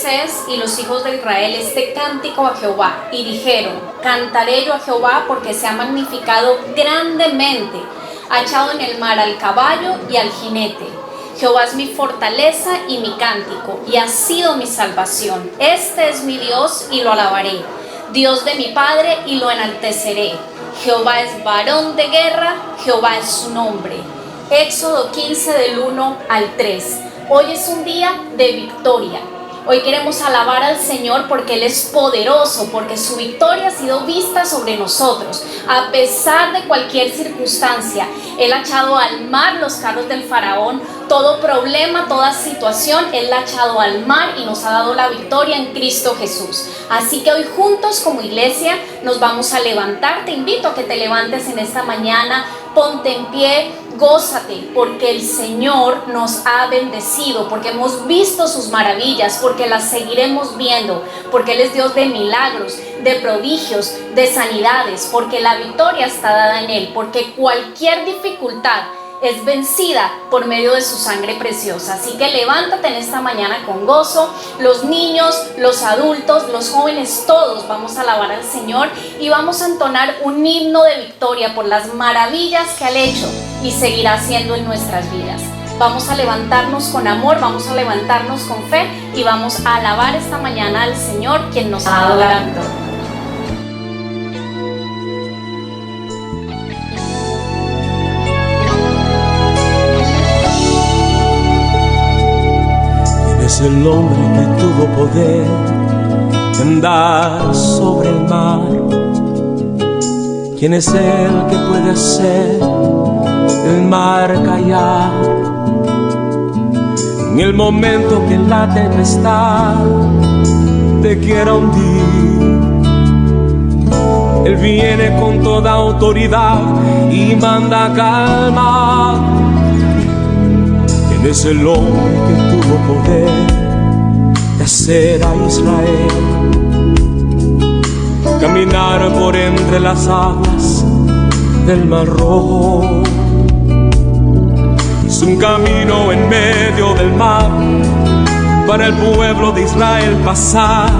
Moisés y los hijos de Israel este cántico a Jehová y dijeron: cantaré yo a Jehová porque se ha magnificado grandemente, ha echado en el mar al caballo y al jinete. Jehová es mi fortaleza y mi cántico, y ha sido mi salvación. Este es mi Dios y lo alabaré, Dios de mi Padre, y lo enalteceré. Jehová es varón de guerra, Jehová es su nombre. Éxodo 15 del 1 al 3. Hoy es un día de victoria. Hoy queremos alabar al Señor porque Él es poderoso, porque su victoria ha sido vista sobre nosotros. A pesar de cualquier circunstancia, Él ha echado al mar los carros del faraón. Todo problema, toda situación, Él la ha echado al mar y nos ha dado la victoria en Cristo Jesús. Así que hoy juntos como iglesia nos vamos a levantar. Te invito a que te levantes en esta mañana, ponte en pie, gózate, porque el Señor nos ha bendecido, porque hemos visto sus maravillas, porque las seguiremos viendo, porque Él es Dios de milagros, de prodigios, de sanidades, porque la victoria está dada en Él, porque cualquier dificultad es vencida por medio de su sangre preciosa. Así que levántate en esta mañana con gozo. Los niños, los adultos, los jóvenes, todos vamos a alabar al Señor y vamos a entonar un himno de victoria por las maravillas que ha hecho y seguirá haciendo en nuestras vidas. Vamos a levantarnos con amor, vamos a levantarnos con fe y vamos a alabar esta mañana al Señor, quien nos ha dado la victoria. Es el hombre que tuvo poder de andar sobre el mar. ¿Quién es el que puede hacer el mar callar? En el momento que la tempestad te quiera hundir, Él viene con toda autoridad y manda calmar. Es el hombre que tuvo poder de hacer a Israel caminar por entre las aguas del Mar Rojo. Hizo un camino en medio del mar para el pueblo de Israel pasar.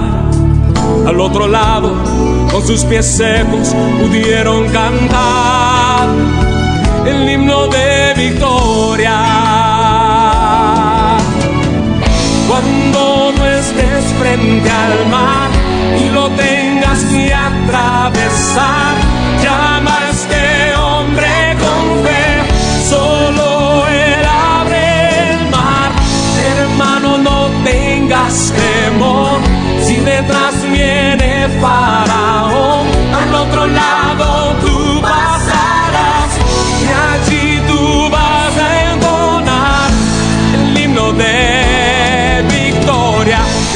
Al otro lado, con sus pies secos, pudieron cantar el himno de victoria. Cuando no estés frente al mar y lo tengas que atravesar, llama a este hombre con fe, solo Él abre el mar. Hermano, no tengas temor, si detrás viene Faraón, al otro lado tú pasarás y allí tú vas a entonar el himno de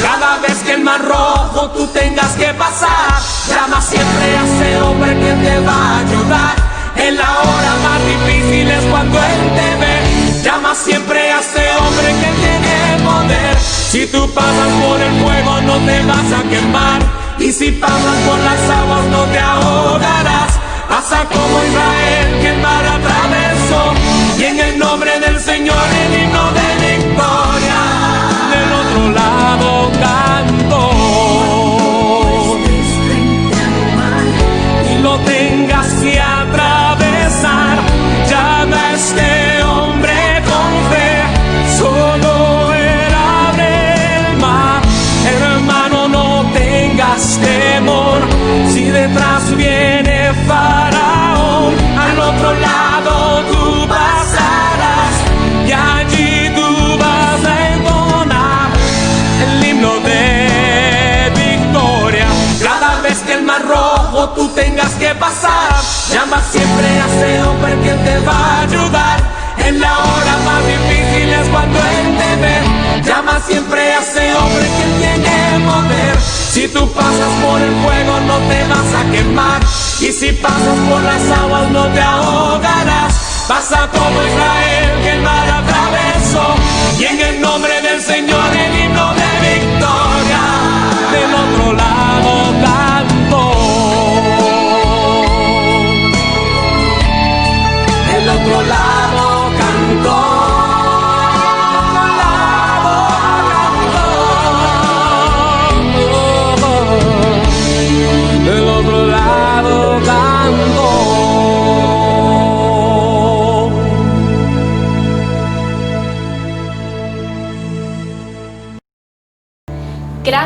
cada vez que el Mar Rojo tú tengas que pasar. Llama siempre a ese hombre que te va a ayudar. En la hora más difícil es cuando Él te ve. Llama siempre a ese hombre que tiene poder. Si tú pasas por el fuego no te vas a quemar, y si pasas por las aguas no te ahogarás. Pasa como Israel que el mar atravesó, y en el nombre del Señor el himno de victoria del otro lado cantó. Y lo tengas que atravesar, llama a este hombre con fe, solo Él abre el mar. Hermano, no tengas temor, si detrás viene Faraón,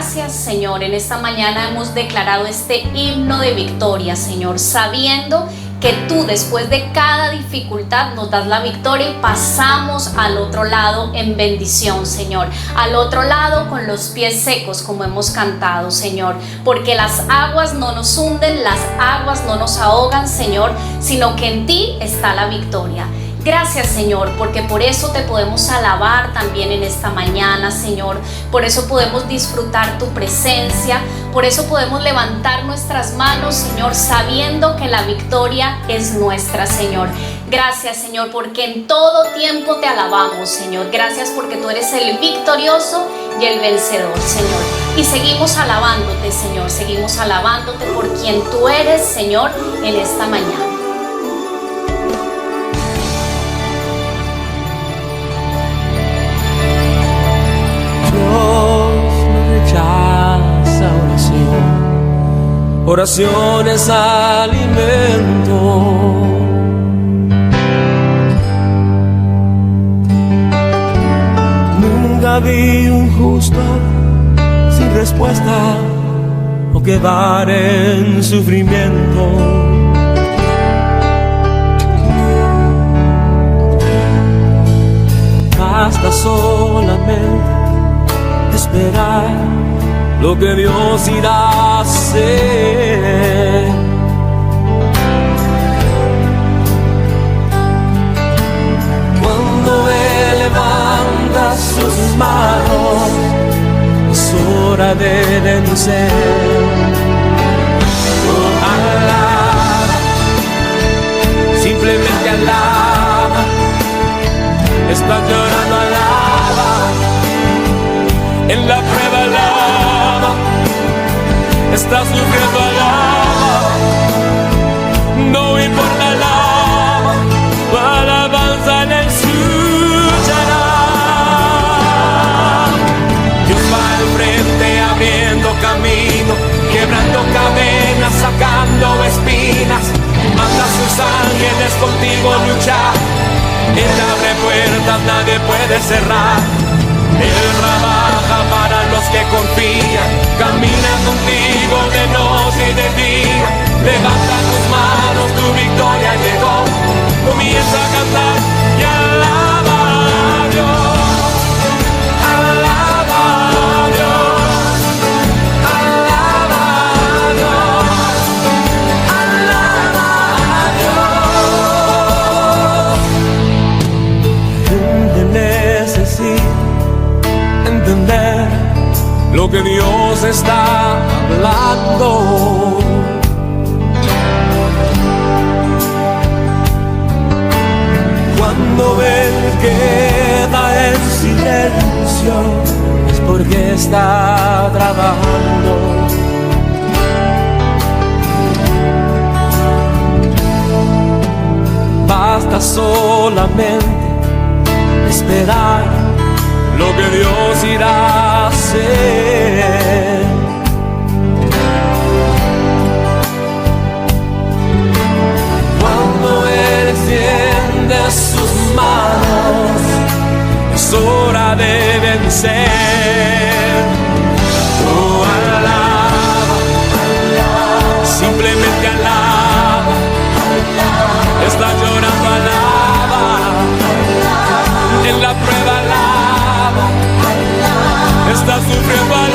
gracias, Señor. En esta mañana hemos declarado este himno de victoria, Señor, sabiendo que tú después de cada dificultad nos das la victoria y pasamos al otro lado en bendición, Señor. Al otro lado con los pies secos, como hemos cantado, Señor. Porque las aguas no nos hunden, las aguas no nos ahogan, Señor, sino que en ti está la victoria. Gracias, Señor, porque por eso te podemos alabar también en esta mañana, Señor. Por eso podemos disfrutar tu presencia. Por eso podemos levantar nuestras manos, Señor, sabiendo que la victoria es nuestra, Señor. Gracias, Señor, porque en todo tiempo te alabamos, Señor. Gracias porque tú eres el victorioso y el vencedor, Señor. Y seguimos alabándote, Señor. Seguimos alabándote por quien tú eres, Señor, en esta mañana. Oración es alimento. Nunca vi un justo sin respuesta o quedar en sufrimiento. Basta solamente esperar lo que Dios irá a hacer. Cuando Él levanta sus manos, es hora de vencer. Oh, alaba, simplemente alaba. Estás llorando, alaba. En la prueba, alaba. Estás sufriendo, alaba. No importa, alaba. Tu alabanza Él escuchará. Dios va al frente abriendo camino, quebrando cadenas, sacando espinas. Manda a sus ángeles contigo a luchar. Él abre puertas, nadie puede cerrar. Él trabaja para los que confían, camina contigo de noche y de día. Levanta tus manos, tu victoria llegó. Comienza a cantar y alaba a Dios. Alaba a Dios. Alaba a Dios. Alaba a Dios. Gente necesita entender lo que Dios está hablando. Cuando Él queda en silencio es porque está trabajando. Basta solamente esperar lo que Dios irá a hacer. Cuando Él extiende sus manos, es hora de vencer. Oh, alaba, simplemente alaba. Estás llorando, alaba. En la prueba, alaba. Estás sufriendo, alaba.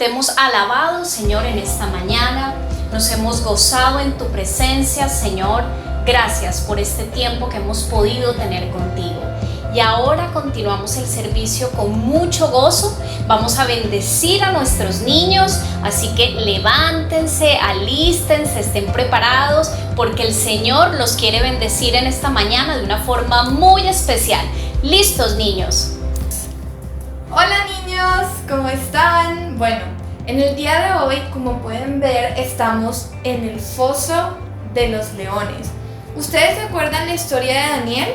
Te hemos alabado, Señor, en esta mañana. Nos hemos gozado en tu presencia, Señor. Gracias por este tiempo que hemos podido tener contigo. Y ahora continuamos el servicio con mucho gozo. Vamos a bendecir a nuestros niños, así que levántense, alístense, estén preparados, porque el Señor los quiere bendecir en esta mañana de una forma muy especial. ¿Listos, niños? Hola niños, ¿cómo están? Bueno, en el día de hoy, como pueden ver, estamos en el foso de los leones. ¿Ustedes se acuerdan la historia de Daniel?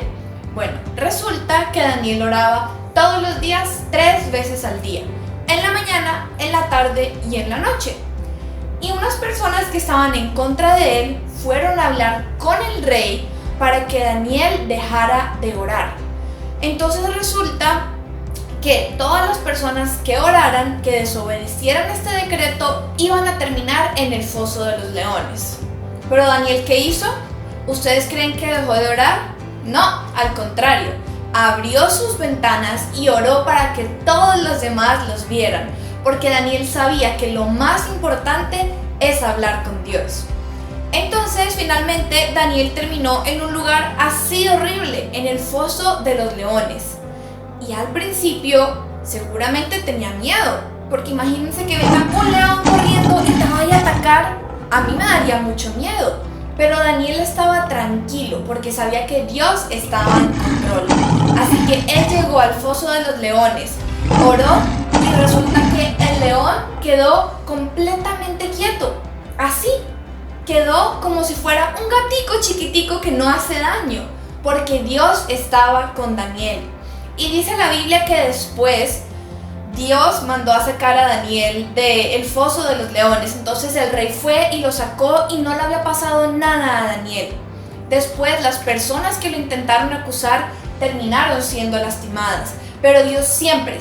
Bueno, resulta que Daniel oraba todos los días 3 veces al día, en la mañana, en la tarde y en la noche. Y unas personas que estaban en contra de él fueron a hablar con el rey para que Daniel dejara de orar. Entonces resulta que todas las personas que oraran, que desobedecieran este decreto, iban a terminar en el foso de los leones. Pero Daniel, ¿qué hizo? ¿Ustedes creen que dejó de orar? No, al contrario, abrió sus ventanas y oró para que todos los demás los vieran, porque Daniel sabía que lo más importante es hablar con Dios. Entonces, finalmente, Daniel terminó en un lugar así horrible, en el foso de los leones. Y al principio, seguramente tenía miedo, porque imagínense que venga un león corriendo y te vaya a atacar. A mí me daría mucho miedo. Pero Daniel estaba tranquilo porque sabía que Dios estaba en control. Así que él llegó al foso de los leones, oró y resulta que el león quedó completamente quieto. Así, quedó como si fuera un gatico chiquitico que no hace daño, porque Dios estaba con Daniel. Y dice la Biblia que después Dios mandó a sacar a Daniel del foso de los leones. Entonces el rey fue y lo sacó y no le había pasado nada a Daniel. Después las personas que lo intentaron acusar terminaron siendo lastimadas. Pero Dios siempre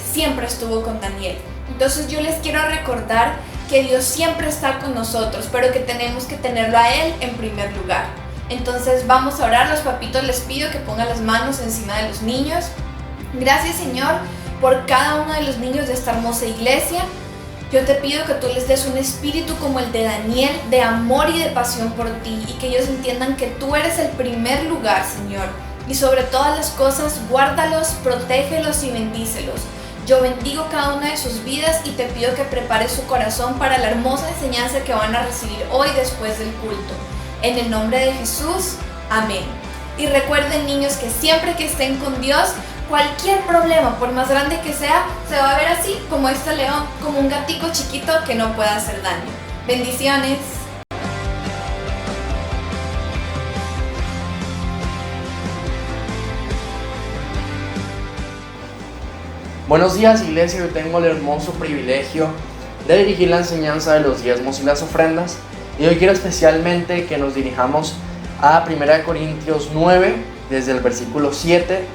estuvo con Daniel. Entonces yo les quiero recordar que Dios siempre está con nosotros, pero que tenemos que tenerlo a Él en primer lugar. Entonces vamos a orar. Los papitos, les pido que pongan las manos encima de los niños. Gracias, Señor, por cada uno de los niños de esta hermosa iglesia. Yo te pido que tú les des un espíritu como el de Daniel, de amor y de pasión por ti, y que ellos entiendan que tú eres el primer lugar, Señor. Y sobre todas las cosas, guárdalos, protégelos y bendícelos. Yo bendigo cada una de sus vidas y te pido que prepares su corazón para la hermosa enseñanza que van a recibir hoy después del culto. En el nombre de Jesús, amén. Y recuerden, niños, que siempre que estén con Dios, cualquier problema, por más grande que sea, se va a ver así, como este león, como un gatico chiquito que no puede hacer daño. Bendiciones. Buenos días, iglesia. Yo tengo el hermoso privilegio de dirigir la enseñanza de los diezmos y las ofrendas. Y hoy quiero especialmente que nos dirijamos a 1 Corintios 9, desde el versículo 7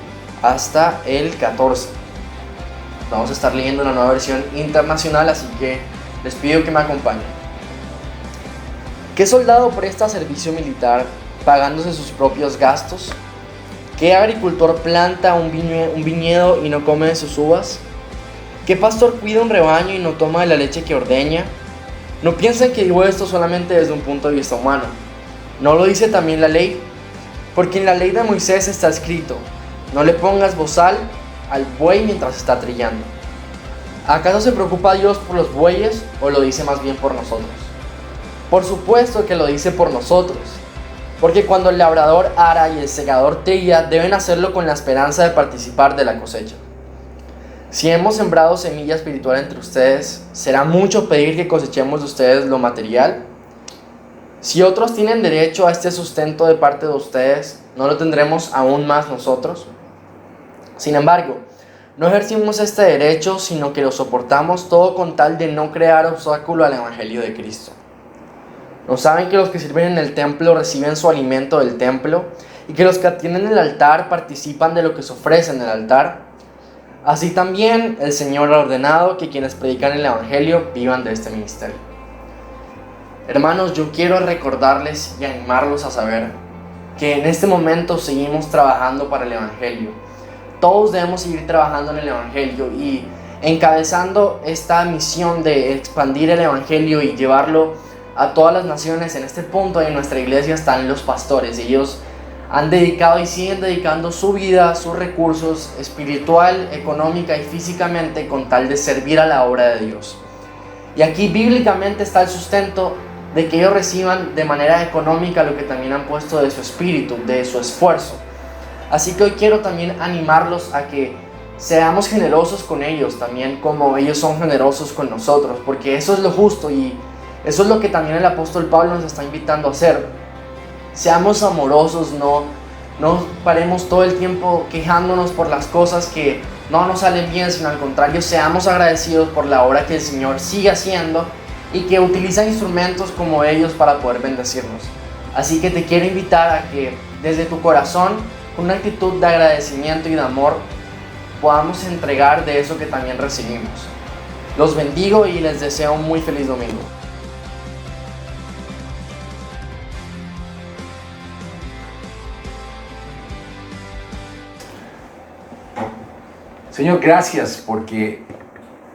hasta el 14. Vamos a estar leyendo una nueva versión internacional, así que les pido que me acompañen. ¿Qué soldado presta servicio militar pagándose sus propios gastos? ¿Qué agricultor planta un viñedo y no come de sus uvas? ¿Qué pastor cuida un rebaño y no toma de la leche que ordeña? No piensen que digo esto solamente desde un punto de vista humano. ¿No lo dice también la ley? Porque en la ley de Moisés está escrito: no le pongas bozal al buey mientras está trillando. ¿Acaso se preocupa Dios por los bueyes o lo dice más bien por nosotros? Por supuesto que lo dice por nosotros, porque cuando el labrador ara y el segador trilla, deben hacerlo con la esperanza de participar de la cosecha. Si hemos sembrado semilla espiritual entre ustedes, ¿será mucho pedir que cosechemos de ustedes lo material? Si otros tienen derecho a este sustento de parte de ustedes, ¿no lo tendremos aún más nosotros? Sin embargo, no ejercimos este derecho, sino que lo soportamos todo con tal de no crear obstáculo al Evangelio de Cristo. ¿No saben que los que sirven en el templo reciben su alimento del templo y que los que atienden el altar participan de lo que se ofrece en el altar? Así también el Señor ha ordenado que quienes predican el Evangelio vivan de este ministerio. Hermanos, yo quiero recordarles y animarlos a saber que en este momento seguimos trabajando para el Evangelio. Todos debemos seguir trabajando en el Evangelio y encabezando esta misión de expandir el evangelio y llevarlo a todas las naciones. En este punto en nuestra iglesia están los pastores. Ellos han dedicado y siguen dedicando su vida, sus recursos espiritual, económica y físicamente con tal de servir a la obra de Dios. Y aquí bíblicamente está el sustento de que ellos reciban de manera económica lo que también han puesto de su espíritu, de su esfuerzo. Así que hoy quiero también animarlos a que seamos generosos con ellos también como ellos son generosos con nosotros, porque eso es lo justo y eso es lo que también el apóstol Pablo nos está invitando a hacer. Seamos amorosos, no paremos todo el tiempo quejándonos por las cosas que no nos salen bien, sino al contrario, seamos agradecidos por la obra que el Señor sigue haciendo y que utiliza instrumentos como ellos para poder bendecirnos. Así que te quiero invitar a que desde tu corazón, con una actitud de agradecimiento y de amor, podamos entregar de eso que también recibimos. Los bendigo y les deseo un muy feliz domingo. Señor, gracias porque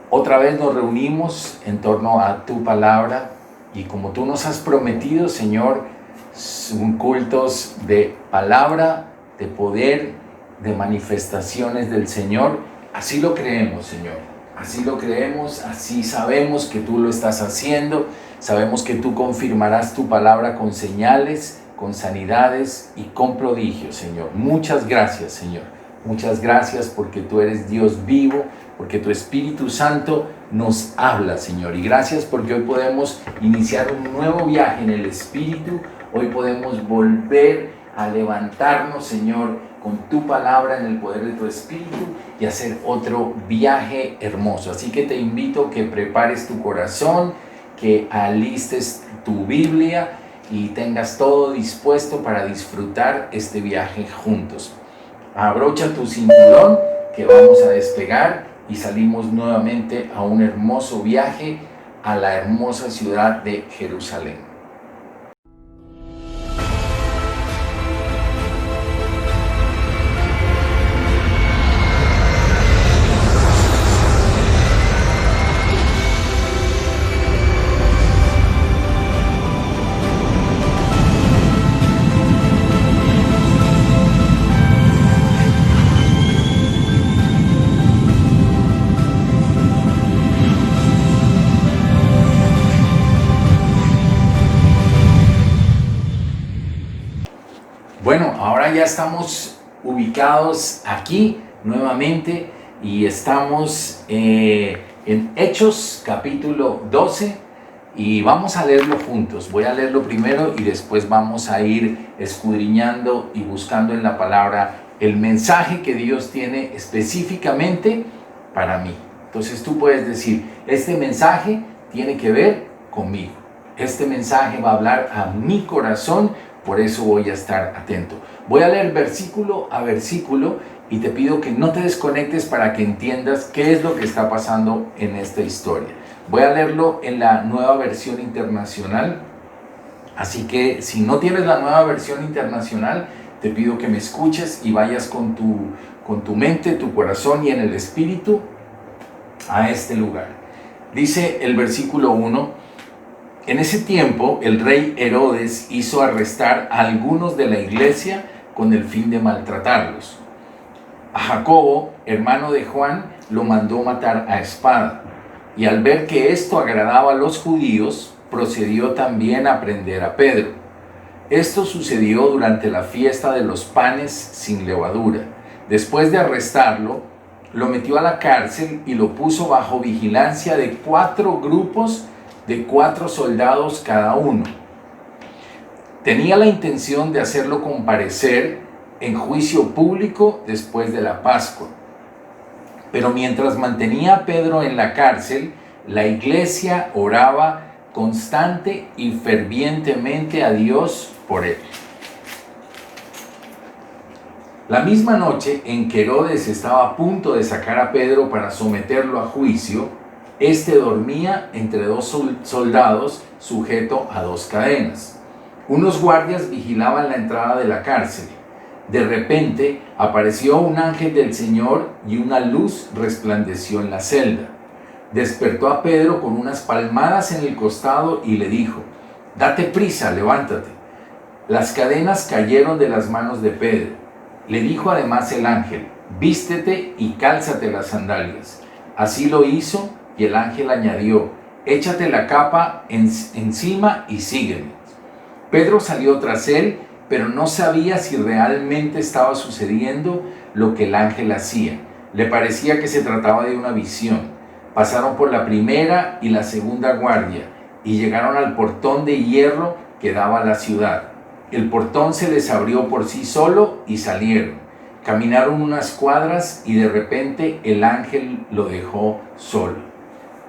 otra vez nos reunimos en torno a tu palabra y como tú nos has prometido, Señor, son cultos de palabra, de poder, de manifestaciones del Señor. Así lo creemos, Señor. Así lo creemos, así sabemos que tú lo estás haciendo. Sabemos que tú confirmarás tu palabra con señales, con sanidades y con prodigios, Señor. Muchas gracias, Señor. Muchas gracias porque tú eres Dios vivo, porque tu Espíritu Santo nos habla, Señor. Y gracias porque hoy podemos iniciar un nuevo viaje en el Espíritu. Hoy podemos volver a levantarnos, Señor, con tu palabra en el poder de tu Espíritu y hacer otro viaje hermoso. Así que te invito a que prepares tu corazón, que alistes tu Biblia y tengas todo dispuesto para disfrutar este viaje juntos. Abrocha tu cinturón que vamos a despegar y salimos nuevamente a un hermoso viaje a la hermosa ciudad de Jerusalén. Bueno, ahora ya estamos ubicados aquí nuevamente y estamos en Hechos capítulo 12 y vamos a leerlo juntos. Voy a leerlo primero y después vamos a ir escudriñando y buscando en la palabra el mensaje que Dios tiene específicamente para mí. Entonces tú puedes decir, este mensaje tiene que ver conmigo. Este mensaje va a hablar a mi corazón. Por eso voy a estar atento. Voy a leer versículo a versículo y te pido que no te desconectes para que entiendas qué es lo que está pasando en esta historia. Voy a leerlo en la Nueva Versión Internacional. Así que si no tienes la Nueva Versión Internacional, te pido que me escuches y vayas con tu mente, tu corazón y en el espíritu a este lugar. Dice el versículo 1. En ese tiempo, el rey Herodes hizo arrestar a algunos de la iglesia con el fin de maltratarlos. A Jacobo, hermano de Juan, lo mandó matar a espada. Y al ver que esto agradaba a los judíos, procedió también a prender a Pedro. Esto sucedió durante la fiesta de los panes sin levadura. Después de arrestarlo, lo metió a la cárcel y lo puso bajo vigilancia de 4 grupos de 4 soldados cada uno. Tenía la intención de hacerlo comparecer en juicio público después de la Pascua. Pero mientras mantenía a Pedro en la cárcel, la iglesia oraba constante y fervientemente a Dios por él. La misma noche en que Herodes estaba a punto de sacar a Pedro para someterlo a juicio, este dormía entre 2 soldados sujeto a 2 cadenas. Unos guardias vigilaban la entrada de la cárcel. De repente apareció un ángel del Señor y una luz resplandeció en la celda. Despertó a Pedro con unas palmadas en el costado y le dijo: «Date prisa, levántate». Las cadenas cayeron de las manos de Pedro. Le dijo además el ángel: «Vístete y cálzate las sandalias». Así lo hizo y el ángel añadió: «Échate la capa encima y sígueme». Pedro salió tras él, pero no sabía si realmente estaba sucediendo lo que el ángel hacía. Le parecía que se trataba de una visión. Pasaron por la primera y la segunda guardia y llegaron al portón de hierro que daba a la ciudad. El portón se les abrió por sí solo y salieron. Caminaron unas cuadras y de repente el ángel lo dejó solo.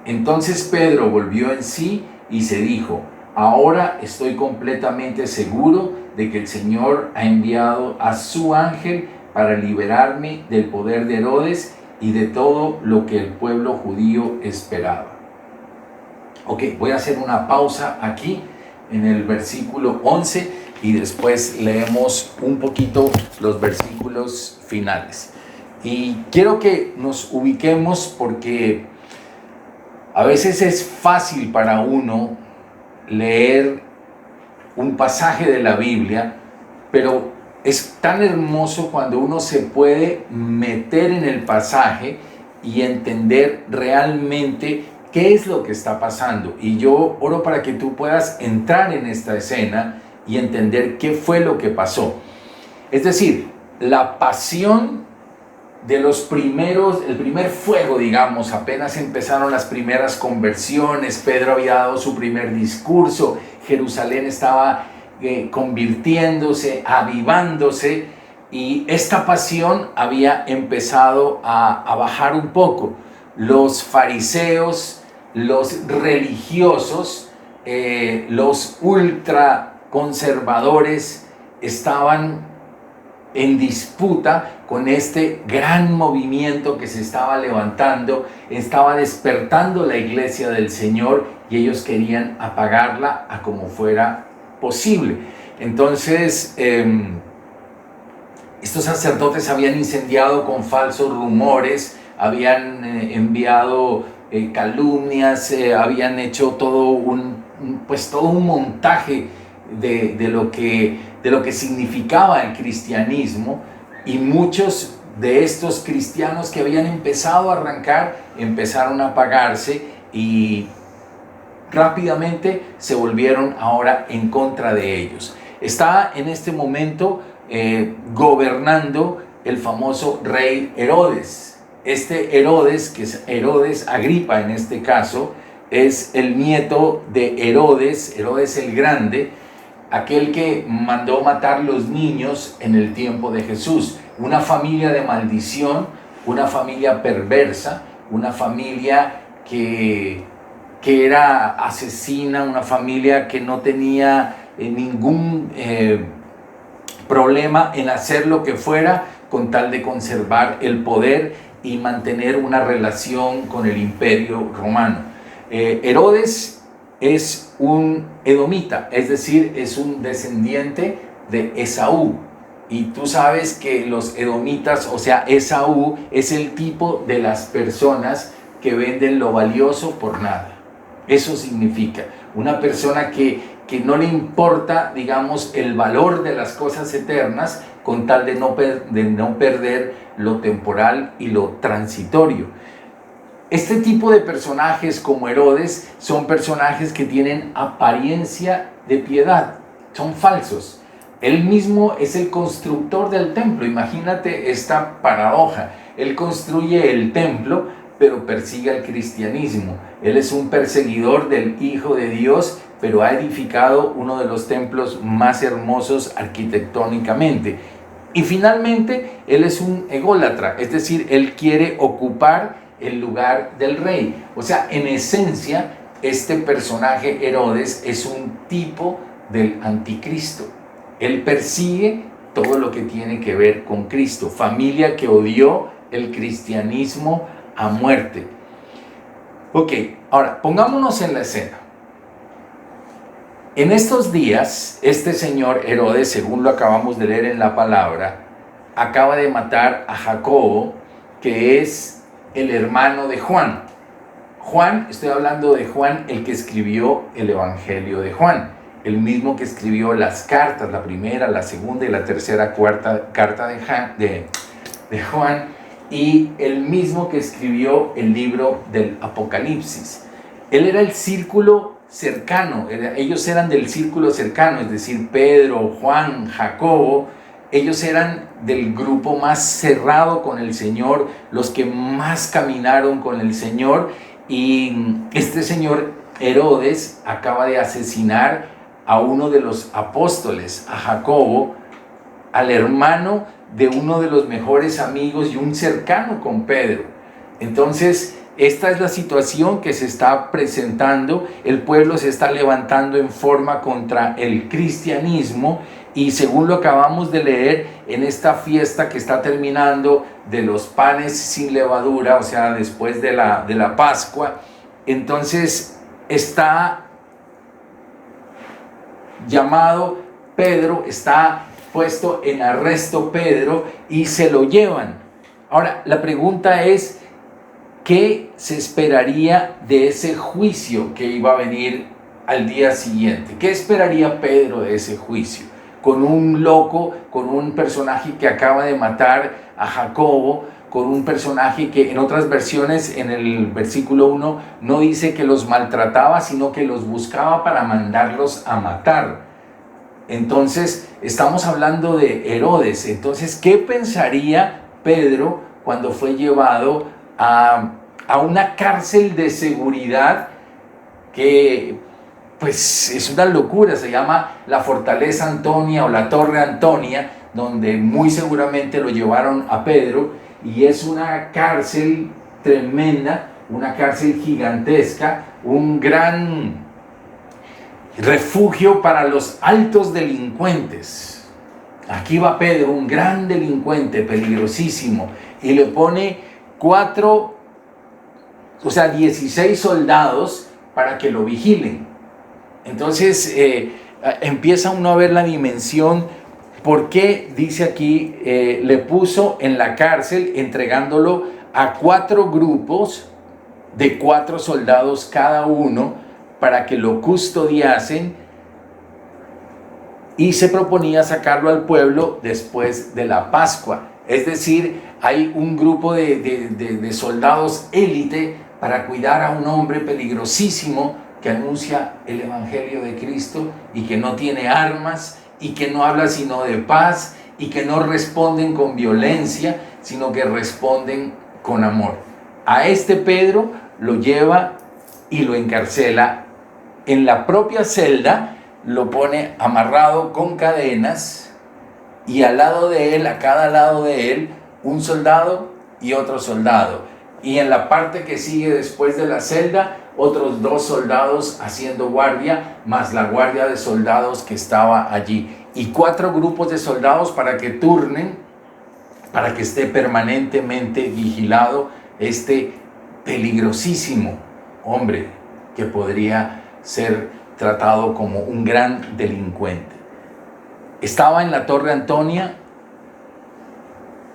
Entonces Pedro volvió en sí y se dijo: «Ahora estoy completamente seguro de que el Señor ha enviado a su ángel para liberarme del poder de Herodes y de todo lo que el pueblo judío esperaba». Ok, voy a hacer una pausa aquí en el versículo 11 y después leemos un poquito los versículos finales. Y quiero que nos ubiquemos porque a veces es fácil para uno leer un pasaje de la Biblia, pero es tan hermoso cuando uno se puede meter en el pasaje y entender realmente qué es lo que está pasando. Y yo oro para que tú puedas entrar en esta escena y entender qué fue lo que pasó. Es decir, la pasión de los primeros, el primer fuego, digamos, apenas empezaron las primeras conversiones, Pedro había dado su primer discurso, Jerusalén estaba convirtiéndose, avivándose, y esta pasión había empezado a bajar un poco. Los fariseos, los religiosos, los ultraconservadores estaban en disputa con este gran movimiento que se estaba levantando, estaba despertando la iglesia del Señor y ellos querían apagarla a como fuera posible. Entonces, estos sacerdotes habían incendiado con falsos rumores, habían enviado calumnias, habían hecho todo un montaje de lo que significaba el cristianismo, y muchos de estos cristianos que habían empezado a arrancar empezaron a apagarse y rápidamente se volvieron ahora en contra de ellos. Está en este momento gobernando el famoso rey Herodes. Este Herodes, que es Herodes Agripa en este caso, es el nieto de Herodes el Grande, aquel que mandó matar los niños en el tiempo de Jesús. Una familia de maldición, una familia perversa, una familia que era asesina, una familia que no tenía ningún problema en hacer lo que fuera con tal de conservar el poder y mantener una relación con el imperio romano. Herodes es un edomita, es decir, es un descendiente de Esaú. Y tú sabes que los edomitas, o sea, Esaú, es el tipo de las personas que venden lo valioso por nada. Eso significa una persona que no le importa, digamos, el valor de las cosas eternas con tal de no perder lo temporal y lo transitorio. Este tipo de personajes como Herodes son personajes que tienen apariencia de piedad, son falsos. Él mismo es el constructor del templo. Imagínate esta paradoja. Él construye el templo, pero persigue al cristianismo. Él es un perseguidor del Hijo de Dios, pero ha edificado uno de los templos más hermosos arquitectónicamente. Y finalmente, él es un ególatra, es decir, él quiere ocupar el lugar del rey. O sea, en esencia, este personaje Herodes es un tipo del anticristo. Él persigue todo lo que tiene que ver con Cristo, familia que odió el cristianismo a muerte. Ok, ahora pongámonos en la escena. En estos días, este señor Herodes, según lo acabamos de leer en la palabra, acaba de matar a Jacobo, que es el hermano de Juan. Juan, estoy hablando de Juan, el que escribió el Evangelio de Juan, el mismo que escribió las cartas, la primera, la segunda y la tercera carta de Juan, y el mismo que escribió el libro del Apocalipsis. Él era el círculo cercano, ellos eran del círculo cercano, es decir, Pedro, Juan, Jacobo, ellos eran del grupo más cerrado con el Señor, los que más caminaron con el Señor, y este señor Herodes acaba de asesinar a uno de los apóstoles, a Jacobo, al hermano de uno de los mejores amigos y un cercano con Pedro. Entonces, esta es la situación que se está presentando. El pueblo se está levantando en forma contra el cristianismo, y según lo acabamos de leer en esta fiesta que está terminando de los panes sin levadura, o sea, después de la Pascua, entonces está llamado Pedro, está puesto en arresto Pedro y se lo llevan. Ahora, la pregunta es, ¿qué se esperaría de ese juicio que iba a venir al día siguiente? ¿Qué esperaría Pedro de ese juicio? Con un loco, con un personaje que acaba de matar a Jacobo, con un personaje que en otras versiones, en el versículo 1, no dice que los maltrataba, sino que los buscaba para mandarlos a matar. Entonces, estamos hablando de Herodes. Entonces, ¿qué pensaría Pedro cuando fue llevado a una cárcel de seguridad que pues es una locura? Se llama la Fortaleza Antonia o la Torre Antonia, donde muy seguramente lo llevaron a Pedro, y es una cárcel tremenda, una cárcel gigantesca, un gran refugio para los altos delincuentes. Aquí va Pedro, un gran delincuente, peligrosísimo, y le pone 16 soldados para que lo vigilen. Entonces empieza uno a ver la dimensión. ¿Por qué dice aquí le puso en la cárcel, entregándolo a 4 grupos de 4 soldados cada uno para que lo custodiasen, y se proponía sacarlo al pueblo después de la Pascua? Es decir, hay un grupo de soldados élite para cuidar a un hombre peligrosísimo que anuncia el Evangelio de Cristo y que no tiene armas y que no habla sino de paz y que no responden con violencia, sino que responden con amor. A este Pedro lo lleva y lo encarcela en la propia celda, lo pone amarrado con cadenas, y al lado de él, a cada lado de él, un soldado y otro soldado. Y en la parte que sigue después de la celda, otros 2 soldados haciendo guardia, más la guardia de soldados que estaba allí. Y 4 grupos de soldados para que turnen, para que esté permanentemente vigilado este peligrosísimo hombre que podría ser tratado como un gran delincuente. Estaba en la Torre Antonia.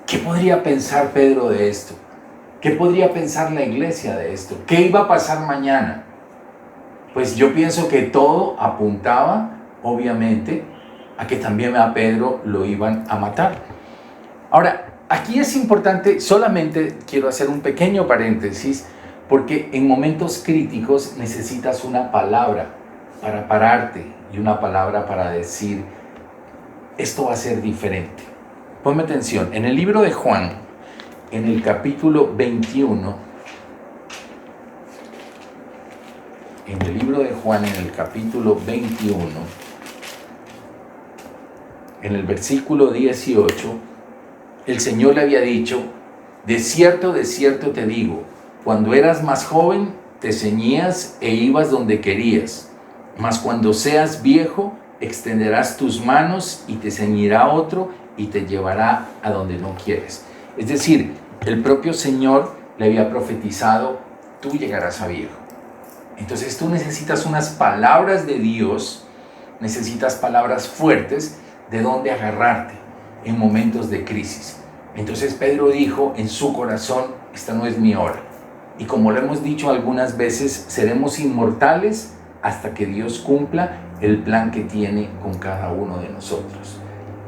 ¿Qué podría pensar Pedro de esto? ¿Qué podría pensar la iglesia de esto? ¿Qué iba a pasar mañana? Pues yo pienso que todo apuntaba, obviamente, a que también a Pedro lo iban a matar. Ahora, aquí es importante, solamente quiero hacer un pequeño paréntesis, porque en momentos críticos necesitas una palabra para pararte y una palabra para decir, esto va a ser diferente. Ponme atención, en el libro de Juan, en el capítulo 21, en el libro de Juan, en el capítulo 21, en el versículo 18, el Señor le había dicho, de cierto te digo, cuando eras más joven te ceñías e ibas donde querías, mas cuando seas viejo extenderás tus manos y te ceñirá otro y te llevará a donde no quieres. Es decir, el propio Señor le había profetizado, tú llegarás a viejo. Entonces tú necesitas unas palabras de Dios, necesitas palabras fuertes de dónde agarrarte. en momentos de crisis. Entonces Pedro dijo en su corazón, esta no es mi hora. Y como lo hemos dicho algunas veces, seremos inmortales hasta que Dios cumpla el plan que tiene con cada uno de nosotros.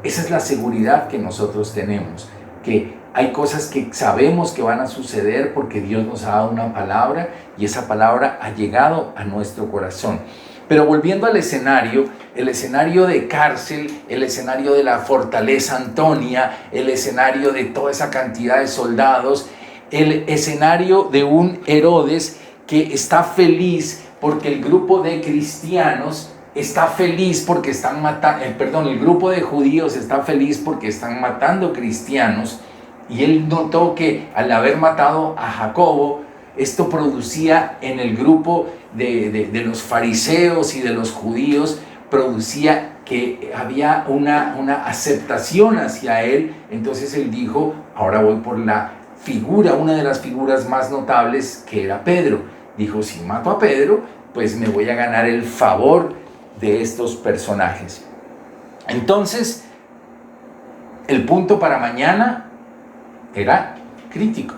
Esa es la seguridad que nosotros tenemos, que hay cosas que sabemos que van a suceder porque Dios nos ha dado una palabra y esa palabra ha llegado a nuestro corazón. Pero volviendo al escenario, el escenario de cárcel, el escenario de la fortaleza Antonia, el escenario de toda esa cantidad de soldados, el escenario de un Herodes que está feliz porque el grupo de cristianos está feliz porque están matando, el grupo de judíos está feliz porque están matando cristianos, y él notó que al haber matado a Jacobo, esto producía en el grupo de los fariseos y de los judíos, producía que había una aceptación hacia él. Entonces él dijo, ahora voy por la figura, una de las figuras más notables, que era Pedro. Dijo, si mato a Pedro, pues me voy a ganar el favor de estos personajes. Entonces, el punto para mañana era crítico.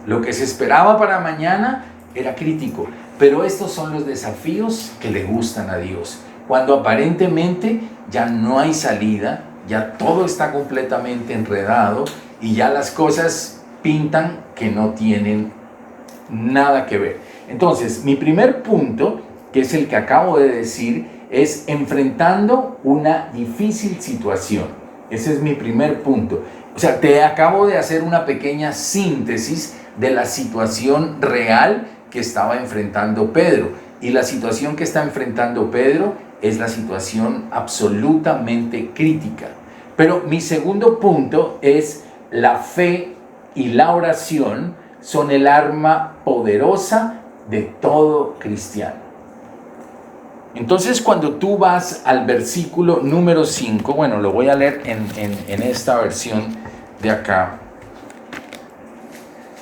Lo que se esperaba para mañana era crítico. Pero estos son los desafíos que le gustan a Dios. Cuando aparentemente ya no hay salida, ya todo está completamente enredado y ya las cosas pintan que no tienen nada que ver. Entonces, mi primer punto, que es el que acabo de decir, es enfrentando una difícil situación. Ese es mi primer punto. O sea, te acabo de hacer una pequeña síntesis de la situación real que estaba enfrentando Pedro. Y la situación que está enfrentando Pedro es la situación absolutamente crítica. Pero mi segundo punto es la fe y la oración son el arma poderosa de todo cristiano. Entonces, cuando tú vas al versículo número 5, bueno, lo voy a leer en esta versión de acá.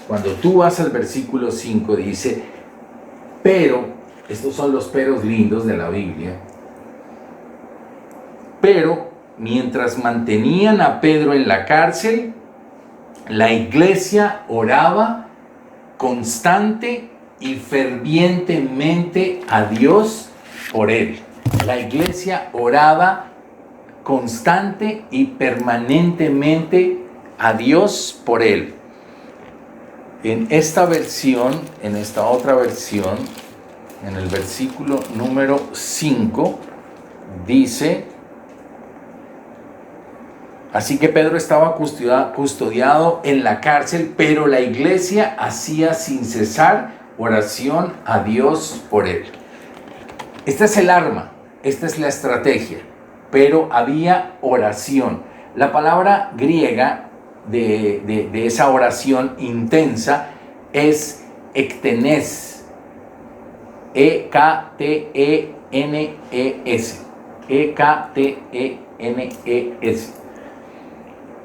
Cuando tú vas al versículo 5 dice, pero, estos son los peros lindos de la Biblia, pero mientras mantenían a Pedro en la cárcel, la iglesia oraba constante y fervientemente a Dios por él. La iglesia oraba constante y permanentemente a Dios por él. En esta versión, en esta otra versión, en el versículo número 5, dice, así que Pedro estaba custodiado en la cárcel, pero la iglesia hacía sin cesar oración a Dios por él. Este es el arma, esta es la estrategia, pero había oración. La palabra griega de esa oración intensa es ektenes, E-K-T-E-N-E-S, E-K-T-E-N-E-S.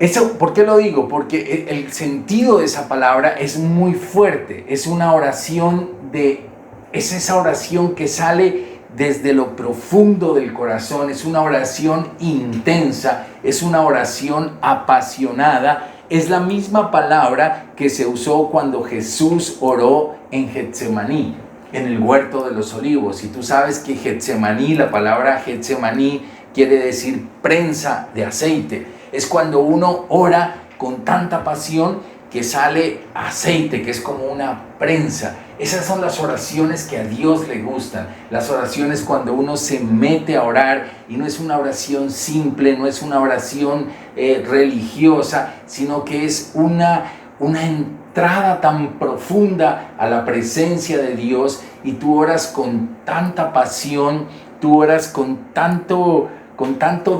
Eso, ¿por qué lo digo? Porque el sentido de esa palabra es muy fuerte, es una oración es esa oración que sale desde lo profundo del corazón, es una oración intensa, es una oración apasionada, es la misma palabra que se usó cuando Jesús oró en Getsemaní, en el huerto de los olivos. Y tú sabes que Getsemaní, la palabra Getsemaní quiere decir prensa de aceite, es cuando uno ora con tanta pasión que sale aceite, que es como una prensa. Esas son las oraciones que a Dios le gustan, las oraciones cuando uno se mete a orar y no es una oración simple, no es una oración religiosa, sino que es una entrada tan profunda a la presencia de Dios, y tú oras con tanta pasión, tú oras con tanto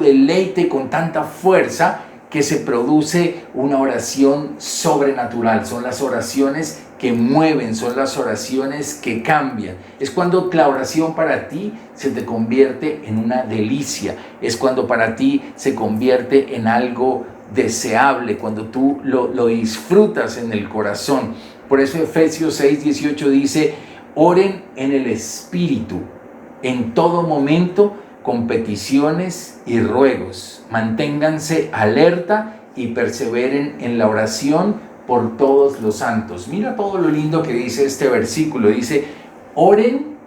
deleite, con tanta fuerza, que se produce una oración sobrenatural. Son las oraciones que mueven, son las oraciones que cambian. Es cuando la oración para ti se te convierte en una delicia, es cuando para ti se convierte en algo deseable, cuando tú lo disfrutas en el corazón. Por eso Efesios 6:18 dice, oren en el Espíritu, en todo momento, con peticiones y ruegos. Manténganse alerta y perseveren en la oración por todos los santos. Mira todo lo lindo que dice este versículo. Dice, oren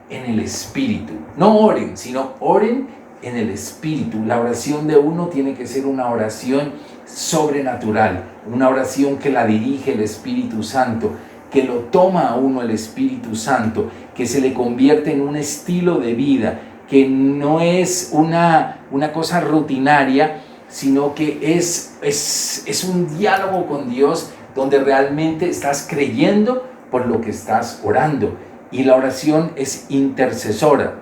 en el Espíritu. No oren, sino oren en el Espíritu. La oración de uno tiene que ser una oración sobrenatural, una oración que la dirige el Espíritu Santo, que lo toma a uno el Espíritu Santo, que se le convierte en un estilo de vida, que no es una cosa rutinaria, sino que es un diálogo con Dios donde realmente estás creyendo por lo que estás orando. Y la oración es intercesora.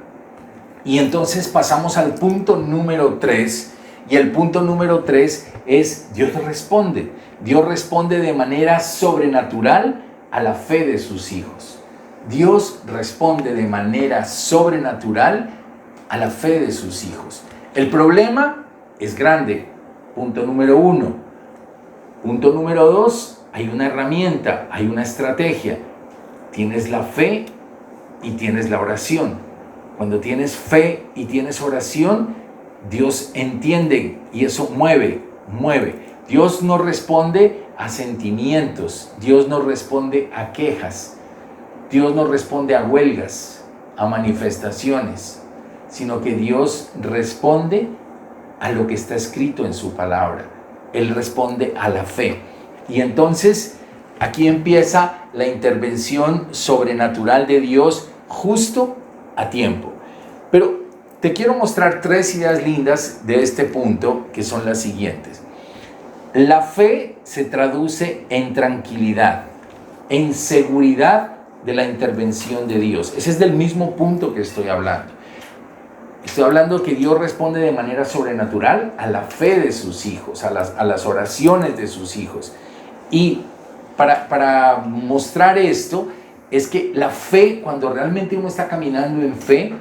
Y entonces pasamos al punto número 3. Y el punto número 3 es Dios responde. Dios responde de manera sobrenatural a la fe de sus hijos. Dios responde de manera sobrenatural a la fe de sus hijos. El problema es grande. Punto número 1. Punto número 2. Hay una herramienta, hay una estrategia. Tienes la fe y tienes la oración. Cuando tienes fe y tienes oración, Dios entiende y eso mueve. Dios no responde a sentimientos, Dios no responde a quejas, Dios no responde a huelgas, a manifestaciones, sino que Dios responde a lo que está escrito en su palabra. Él responde a la fe. Y entonces aquí empieza la intervención sobrenatural de Dios justo a tiempo. Pero te quiero mostrar 3 ideas lindas de este punto, que son las siguientes. La fe se traduce en tranquilidad, en seguridad de la intervención de Dios. Ese es del mismo punto que estoy hablando. Estoy hablando que Dios responde de manera sobrenatural a la fe de sus hijos, a las oraciones de sus hijos. Y para mostrar esto, es que la fe, cuando realmente uno está caminando en fe,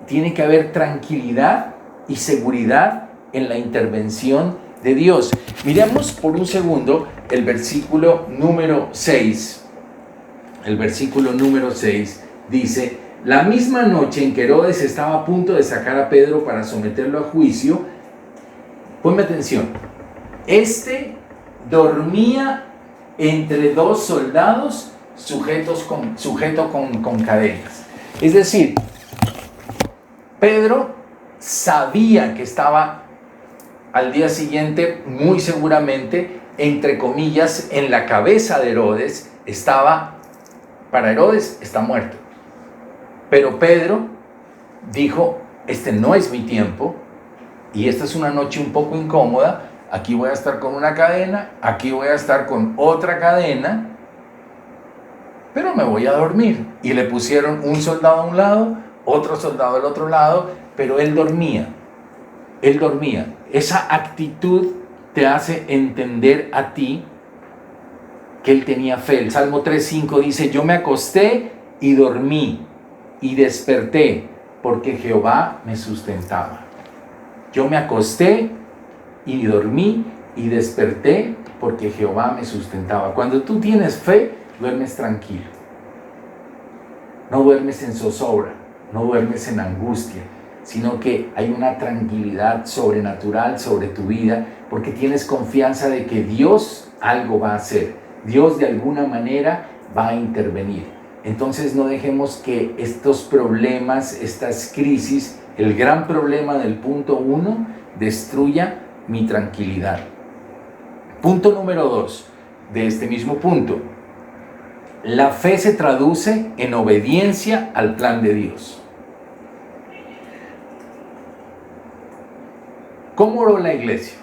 tiene que haber tranquilidad y seguridad en la intervención de Dios. Miremos por un segundo el versículo número 6. El versículo número 6 dice: la misma noche en que Herodes estaba a punto de sacar a Pedro para someterlo a juicio, ponme atención, este dormía entre 2 soldados sujeto con cadenas. Es decir, Pedro sabía que estaba al día siguiente, muy seguramente, entre comillas, en la cabeza de Herodes, para Herodes está muerto. Pero Pedro dijo, este no es mi tiempo, y esta es una noche un poco incómoda, aquí voy a estar con una cadena, aquí voy a estar con otra cadena, pero me voy a dormir. Y le pusieron un soldado a un lado, otro soldado al otro lado, pero él dormía. Esa actitud te hace entender a ti que él tenía fe. El Salmo 3:5 dice: yo me acosté y dormí y desperté porque Jehová me sustentaba. Yo me acosté y dormí y desperté porque Jehová me sustentaba. Cuando tú tienes fe, duermes tranquilo. No duermes en zozobra, no duermes en angustia, sino que hay una tranquilidad sobrenatural sobre tu vida porque tienes confianza de que Dios algo va a hacer. Dios de alguna manera va a intervenir. Entonces no dejemos que estos problemas, estas crisis, el gran problema del punto 1, destruya mi tranquilidad. Punto número 2 de este mismo punto. La fe se traduce en obediencia al plan de Dios. ¿Cómo oró la iglesia?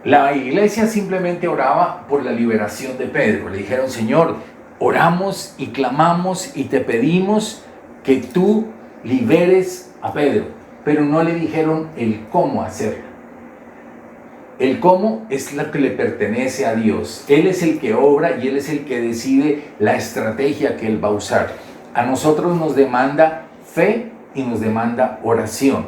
La iglesia simplemente oraba por la liberación de Pedro. Le dijeron: Señor, oramos y clamamos y te pedimos que tú liberes a Pedro. Pero no le dijeron el cómo hacerlo. El cómo es lo que le pertenece a Dios. Él es el que obra y Él es el que decide la estrategia que Él va a usar. A nosotros nos demanda fe y nos demanda oración.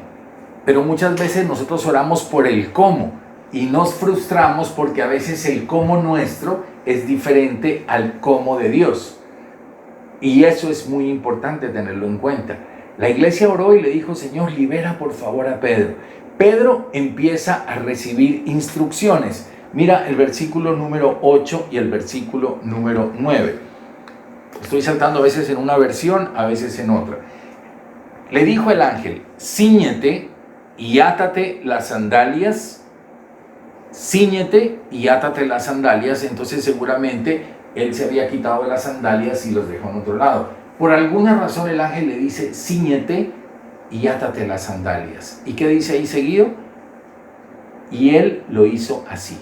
Pero muchas veces nosotros oramos por el cómo y nos frustramos porque a veces el cómo nuestro es diferente al cómo de Dios. Y eso es muy importante tenerlo en cuenta. La iglesia oró y le dijo, Señor, libera por favor a Pedro. Pedro empieza a recibir instrucciones. Mira el versículo número 8 y el versículo número 9. Estoy saltando a veces en una versión, a veces en otra. Le dijo el ángel, cíñete y átate las sandalias. Cíñete y átate las sandalias. Entonces seguramente él se había quitado las sandalias y los dejó en otro lado. Por alguna razón el ángel le dice, cíñete y átate las sandalias. ¿Y qué dice ahí seguido? Y él lo hizo así.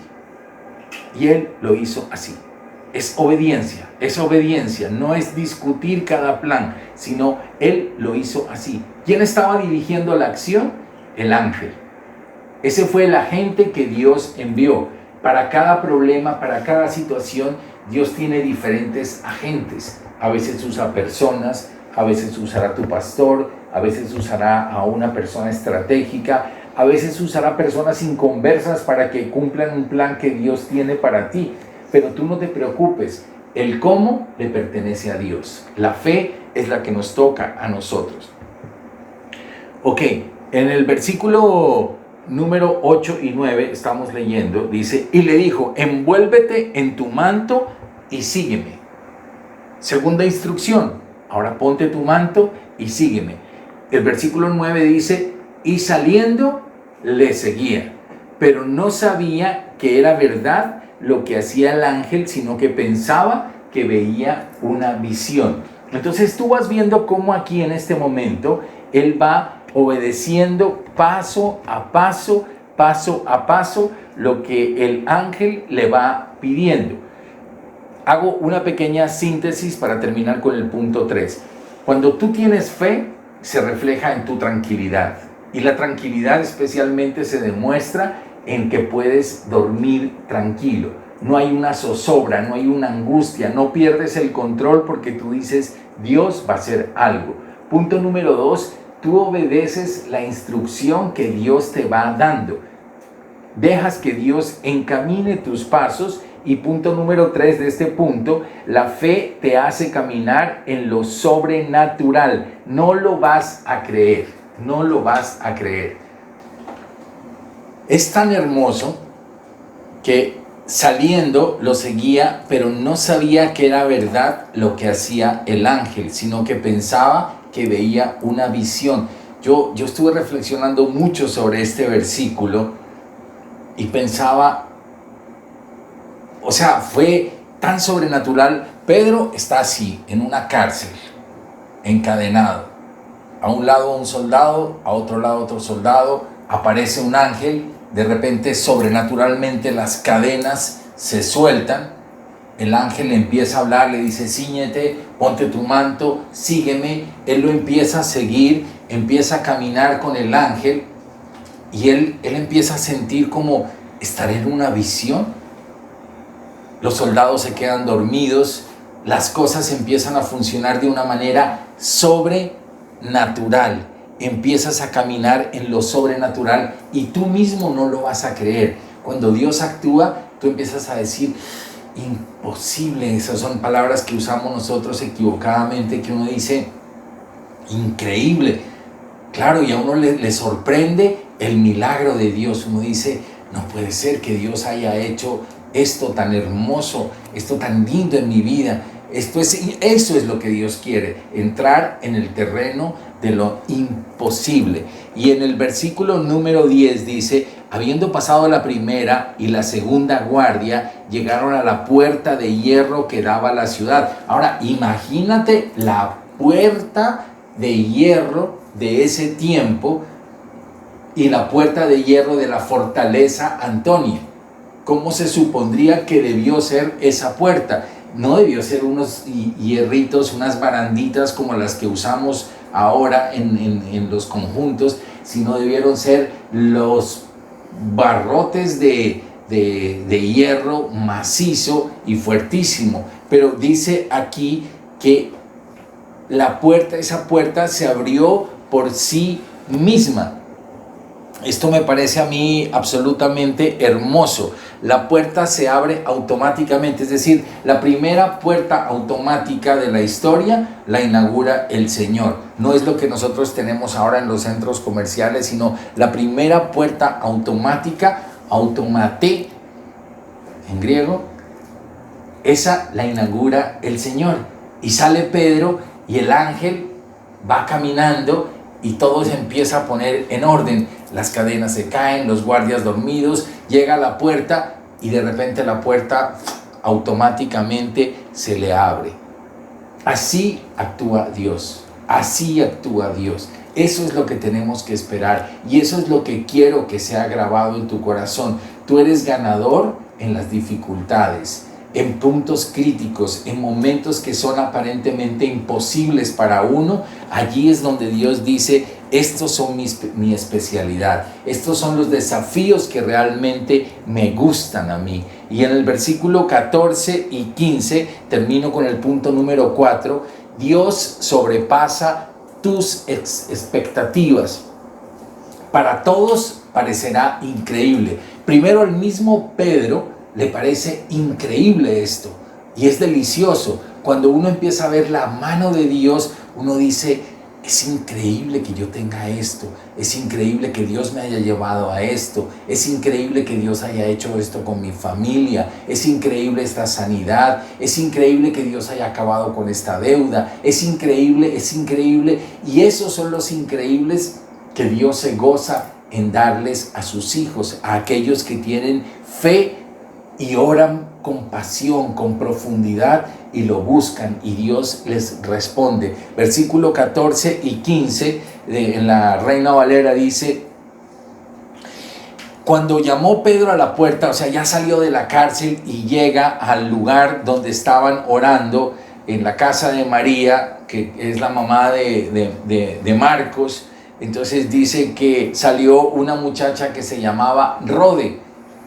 Y él lo hizo así. Es obediencia, no es discutir cada plan, sino él lo hizo así. ¿Quién estaba dirigiendo la acción? El ángel. Ese fue el agente que Dios envió. Para cada problema, para cada situación, Dios tiene diferentes agentes. A veces usa personas, a veces usará a tu pastor, a veces usará a una persona estratégica, a veces usará personas inconversas para que cumplan un plan que Dios tiene para ti. Pero tú no te preocupes, el cómo le pertenece a Dios. La fe es la que nos toca a nosotros. Ok, en el versículo número 8 y 9 estamos leyendo, dice, y le dijo, envuélvete en tu manto y sígueme. Segunda instrucción, ahora ponte tu manto y sígueme. El versículo 9 dice, y saliendo le seguía, pero no sabía que era verdad lo que hacía el ángel, sino que pensaba que veía una visión. Entonces tú vas viendo cómo aquí en este momento él va obedeciendo paso a paso lo que el ángel le va pidiendo. Hago una pequeña síntesis para terminar con el punto 3. Cuando tú tienes fe, se refleja en tu tranquilidad. Y la tranquilidad especialmente se demuestra en que puedes dormir tranquilo. No hay una zozobra, no hay una angustia, no pierdes el control porque tú dices, Dios va a hacer algo. Punto número 2, tú obedeces la instrucción que Dios te va dando. Dejas que Dios encamine tus pasos. Y punto número 3 de este punto, la fe te hace caminar en lo sobrenatural. No lo vas a creer, no lo vas a creer. Es tan hermoso que saliendo lo seguía, pero no sabía que era verdad lo que hacía el ángel, sino que pensaba que veía una visión. Yo estuve reflexionando mucho sobre este versículo y pensaba, o sea, fue tan sobrenatural. Pedro está así, en una cárcel, encadenado. A un lado un soldado, a otro lado otro soldado, aparece un ángel. De repente, sobrenaturalmente, las cadenas se sueltan. El ángel le empieza a hablar, le dice, cíñete, ponte tu manto, sígueme. Él lo empieza a seguir, empieza a caminar con el ángel. Y él empieza a sentir como, ¿estaré en una visión? Los soldados se quedan dormidos. Las cosas empiezan a funcionar de una manera sobrenatural. Empiezas a caminar en lo sobrenatural y tú mismo no lo vas a creer. Cuando Dios actúa, tú empiezas a decir, imposible. Esas son palabras que usamos nosotros equivocadamente, que uno dice, increíble. Claro, y a uno le sorprende el milagro de Dios. Uno dice, no puede ser que Dios haya hecho esto tan hermoso, esto tan lindo en mi vida. Eso es lo que Dios quiere, entrar en el terreno de lo imposible. Y en el versículo número 10 dice, habiendo pasado la primera y la segunda guardia, llegaron a la puerta de hierro que daba a la ciudad. Ahora, imagínate la puerta de hierro de ese tiempo y la puerta de hierro de la fortaleza Antonia. ¿Cómo se supondría que debió ser esa puerta? No debió ser unos hierritos, unas baranditas como las que usamos ahora en los conjuntos, sino debieron ser los barrotes de hierro macizo y fuertísimo. Pero dice aquí que esa puerta se abrió por sí misma. Esto me parece a mí absolutamente hermoso. La puerta se abre automáticamente, es decir, la primera puerta automática de la historia la inaugura el Señor. No es lo que nosotros tenemos ahora en los centros comerciales, sino la primera puerta automática, automaté en griego, esa la inaugura el Señor. Y sale Pedro y el ángel va caminando y todo se empieza a poner en orden. Las cadenas se caen, los guardias dormidos, llega a la puerta y de repente la puerta automáticamente se le abre. Así actúa Dios, así actúa Dios. Eso es lo que tenemos que esperar y eso es lo que quiero que sea grabado en tu corazón. Tú eres ganador en las dificultades, en puntos críticos, en momentos que son aparentemente imposibles para uno. Allí es donde Dios dice: estos son mi especialidad, estos son los desafíos que realmente me gustan a mí. Y en el versículo 14 y 15, termino con el punto número 4, Dios sobrepasa tus expectativas. Para todos parecerá increíble. Primero, al mismo Pedro le parece increíble esto y es delicioso. Cuando uno empieza a ver la mano de Dios, uno dice: es increíble que yo tenga esto, es increíble que Dios me haya llevado a esto, es increíble que Dios haya hecho esto con mi familia, es increíble esta sanidad, es increíble que Dios haya acabado con esta deuda, es increíble, y esos son los increíbles que Dios se goza en darles a sus hijos, a aquellos que tienen fe y oran con pasión, con profundidad y lo buscan y Dios les responde. Versículo 14 y 15 en la Reina Valera dice: cuando llamó Pedro a la puerta, o sea, ya salió de la cárcel y llega al lugar donde estaban orando, en la casa de María, que es la mamá de Marcos. Entonces dice que salió una muchacha que se llamaba Rode.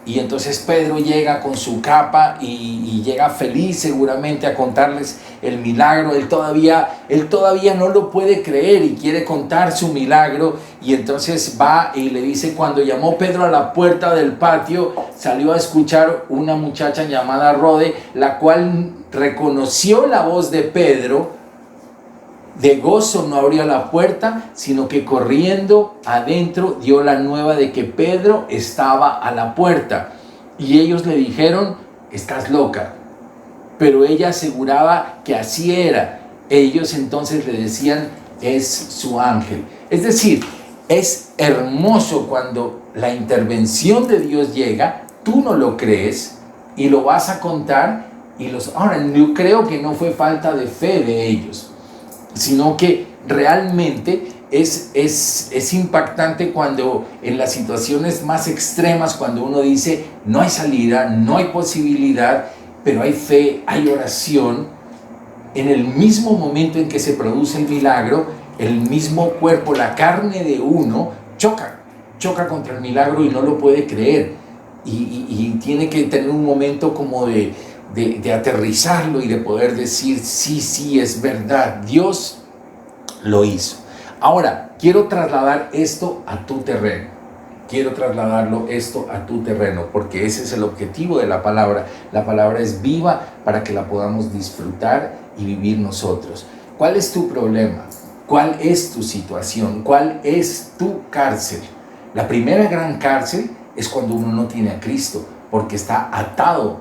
Y entonces Pedro llega con su capa y llega feliz seguramente a contarles el milagro. Él todavía no lo puede creer y quiere contar su milagro. Y entonces va y le dice: cuando llamó Pedro a la puerta del patio, salió a escuchar una muchacha llamada Rode, la cual reconoció la voz de Pedro. De gozo no abrió la puerta, sino que corriendo adentro dio la nueva de que Pedro estaba a la puerta. Y ellos le dijeron: estás loca. Pero ella aseguraba que así era. Ellos entonces le decían: es su ángel. Es decir, es hermoso cuando la intervención de Dios llega, tú no lo crees y lo vas a contar. Ahora, yo creo que no fue falta de fe de ellos, sino que realmente es impactante cuando en las situaciones más extremas, cuando uno dice: no hay salida, no hay posibilidad, pero hay fe, hay oración. En el mismo momento en que se produce el milagro, el mismo cuerpo, la carne de uno choca contra el milagro y no lo puede creer, y tiene que tener un momento como de aterrizarlo y de poder decir: sí, es verdad, Dios lo hizo. Ahora, quiero trasladar esto a tu terreno. Quiero trasladarlo esto a tu terreno, porque ese es el objetivo de la palabra. La palabra es viva para que la podamos disfrutar y vivir nosotros. ¿Cuál es tu problema? ¿Cuál es tu situación? ¿Cuál es tu cárcel? La primera gran cárcel es cuando uno no tiene a Cristo, porque está atado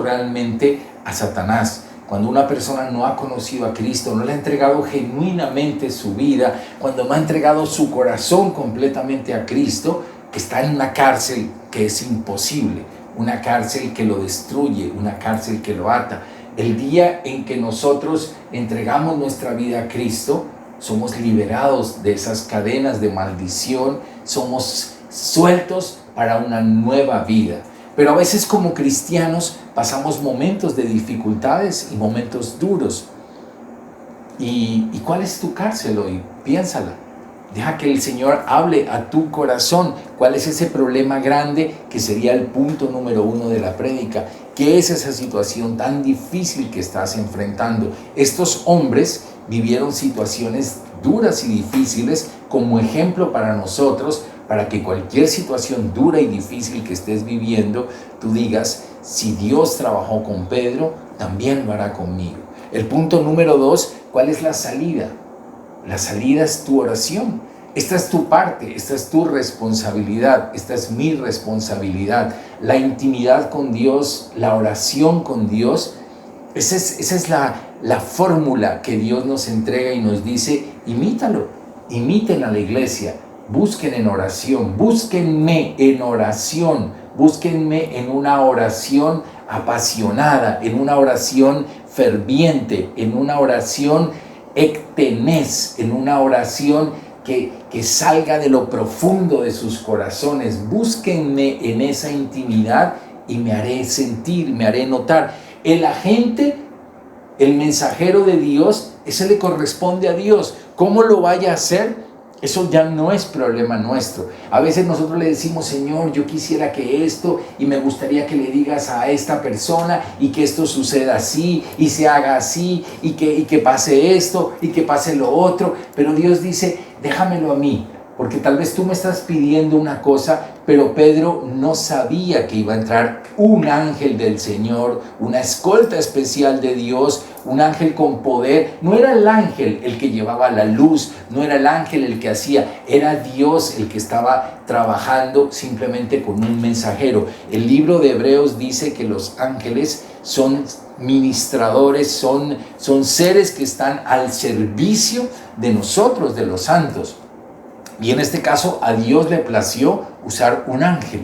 realmente a Satanás. Cuando una persona no ha conocido a Cristo, no le ha entregado genuinamente su vida, cuando no ha entregado su corazón completamente a Cristo, está en una cárcel que es imposible, una cárcel que lo destruye, una cárcel que lo ata. El día en que nosotros entregamos nuestra vida a Cristo, somos liberados de esas cadenas de maldición, somos sueltos para una nueva vida. Pero a veces como cristianos pasamos momentos de dificultades y momentos duros. ¿Y cuál es tu cárcel hoy? Piénsala. Deja que el Señor hable a tu corazón. ¿Cuál es ese problema grande que sería el punto número 1 de la prédica? ¿Qué es esa situación tan difícil que estás enfrentando? Estos hombres vivieron situaciones duras y difíciles como ejemplo para nosotros, para que cualquier situación dura y difícil que estés viviendo, tú digas, si Dios trabajó con Pedro, también lo hará conmigo. El punto número 2, ¿cuál es la salida? La salida es tu oración. Esta es tu parte, esta es tu responsabilidad, esta es mi responsabilidad. La intimidad con Dios, la oración con Dios, esa es la fórmula que Dios nos entrega y nos dice, imítalo, imiten a la iglesia, busquen en oración, búsquenme en oración, búsquenme en una oración apasionada, en una oración ferviente, en una oración ectenés, en una oración que salga de lo profundo de sus corazones. Búsquenme en esa intimidad y me haré sentir, me haré notar. El agente, el mensajero de Dios, ese le corresponde a Dios. ¿Cómo lo vaya a hacer? Eso ya no es problema nuestro. A veces nosotros le decimos, Señor, yo quisiera que esto, y me gustaría que le digas a esta persona, y que esto suceda así, y se haga así, y que pase esto, y que pase lo otro. Pero Dios dice, déjamelo a mí, porque tal vez tú me estás pidiendo una cosa, pero Pedro no sabía que iba a entrar un ángel del Señor, una escolta especial de Dios, un ángel con poder. No era el ángel el que llevaba la luz, no era el ángel el que hacía, era Dios el que estaba trabajando simplemente con un mensajero. El libro de Hebreos dice que los ángeles son ministradores, son seres que están al servicio de nosotros, de los santos. Y en este caso a Dios le plació usar un ángel.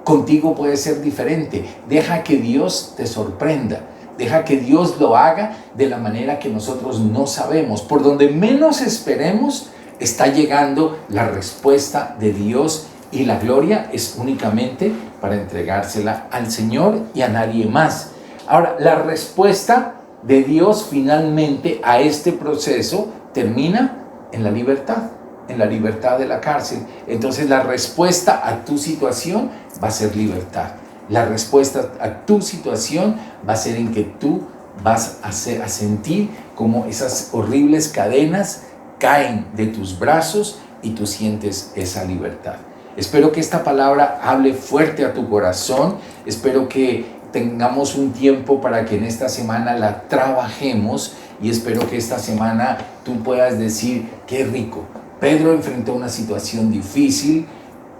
Contigo puede ser diferente. Deja que Dios te sorprenda. Deja que Dios lo haga de la manera que nosotros no sabemos. Por donde menos esperemos está llegando la respuesta de Dios, y la gloria es únicamente para entregársela al Señor y a nadie más. Ahora, la respuesta de Dios finalmente a este proceso termina en la libertad de la cárcel. Entonces la respuesta a tu situación va a ser libertad. La respuesta a tu situación va a ser en que tú vas a sentir como esas horribles cadenas caen de tus brazos y tú sientes esa libertad. Espero que esta palabra hable fuerte a tu corazón. Espero que tengamos un tiempo para que en esta semana la trabajemos, y espero que esta semana tú puedas decir, qué rico. Pedro enfrentó una situación difícil.